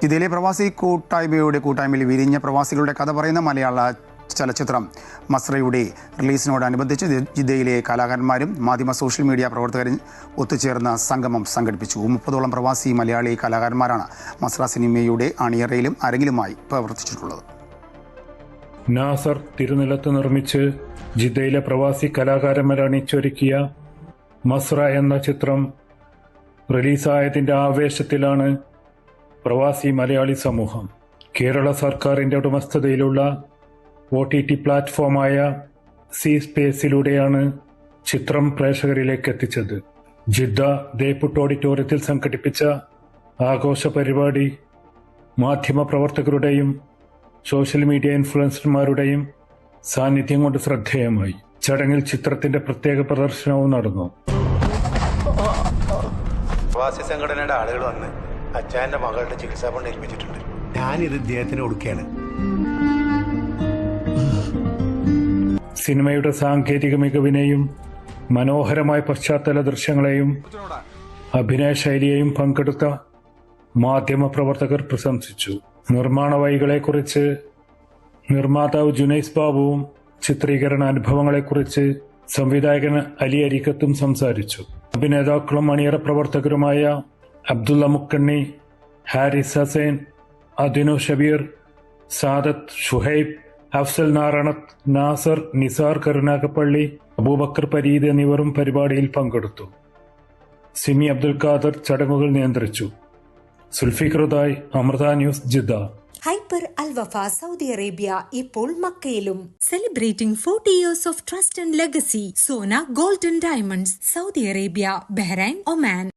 ജിദ്ദയിലെ പ്രവാസി കൂട്ടായ്മയിൽ വിരിഞ്ഞ പ്രവാസികളുടെ കഥ പറയുന്ന മലയാള ചലച്ചിത്രം മസ്രയുടെ റിലീസിനോടനുബന്ധിച്ച് ജിദ്ദയിലെ കലാകാരന്മാരും മാധ്യമ സോഷ്യൽ മീഡിയ പ്രവർത്തകരും ഒത്തുചേർന്ന സംഗമം സംഘടിപ്പിച്ചു. 30ഓളം പ്രവാസി മലയാളി കലാകാരന്മാരാണ് മസ്ര സിനിമയുടെ അണിയറയിലും അരങ്ങിലുമായി പ്രവർത്തിച്ചിട്ടുള്ളത്. നാസർ തിരുനിലത്ത് നിർമ്മിച്ച് ജിദ്ദയിലെ പ്രവാസി കലാകാരന്മാർ അണിച്ചൊരുക്കിയ മസ്ര എന്ന ചിത്രം റിലീസായതിൻ്റെ ആവേശത്തിലാണ് പ്രവാസി മലയാളി സമൂഹം. കേരള സർക്കാരിൻ്റെ ഉടമസ്ഥതയിലുള്ള OTT പ്ലാറ്റ്ഫോമായ സി സ്പേസിലൂടെയാണ് ചിത്രം പ്രേക്ഷകരിലേക്ക് എത്തിച്ചത്. ജിദ്ദ ദേപ്പുട്ട് ഓഡിറ്റോറിയത്തിൽ സംഘടിപ്പിച്ച ആഘോഷ പരിപാടി മാധ്യമപ്രവർത്തകരുടെയും സോഷ്യൽ മീഡിയ ഇൻഫ്ലുവൻസർമാരുടെയും സാന്നിധ്യം കൊണ്ട് ശ്രദ്ധേയമായി. ചടങ്ങിൽ ചിത്രത്തിന്റെ പ്രത്യേക പ്രദർശനവും നടന്നു. പ്രവാസി സംഘടനയുടെ ആളുകൾ വന്ന് അച്ഛൻ്റെ മകളുടെ ചികിത്സാ ഫണ്ട് ഏൽപ്പിച്ചിട്ടുണ്ട്. ഞാനിത് ഇദ്ദേഹത്തിന് കൊടുക്കുകയാണ്. സിനിമയുടെ സാങ്കേതിക മികവിനെയും മനോഹരമായ പശ്ചാത്തല ദൃശ്യങ്ങളെയും അഭിനയ ശൈലിയെയും പങ്കെടുത്ത മാധ്യമ പ്രവർത്തകർ പ്രശംസിച്ചു. നിർമ്മാണ വഴികളെക്കുറിച്ച് നിർമ്മാതാവ് ജുനൈസ് ബാബുവും ചിത്രീകരണ അനുഭവങ്ങളെക്കുറിച്ച് സംവിധായകൻ അലി അരിക്കത്തും സംസാരിച്ചു. അഭിനേതാക്കളും അണിയറ പ്രവർത്തകരുമായ അബ്ദുള്ള മുക്കണ്ണി, ഹാരിസ് ഹസൈൻ, അദിനു ഷബീർ, സാദത്ത്, ഷുഹൈബ്, അഫ്സൽ നാരണത്ത്, നാസർ, നിസാർ കരുനാഗപ്പള്ളി, അബൂബക്കർ പരീദ് എന്നിവരും പരിപാടിയിൽ പങ്കെടുത്തു. സിമി അബ്ദുൽ ഖാദർ ചടങ്ങുകൾ നിയന്ത്രിച്ചു. സുൽഫിഖറുദായ്, Amrita news, Jeddah. Hyper Al Wafa Saudi Arabia ഇപ്പോൾ മക്കയിലും. Celebrating 40 years of trust and legacy. Sona Gold and Diamonds, Saudi Arabia, Bahrain, Oman.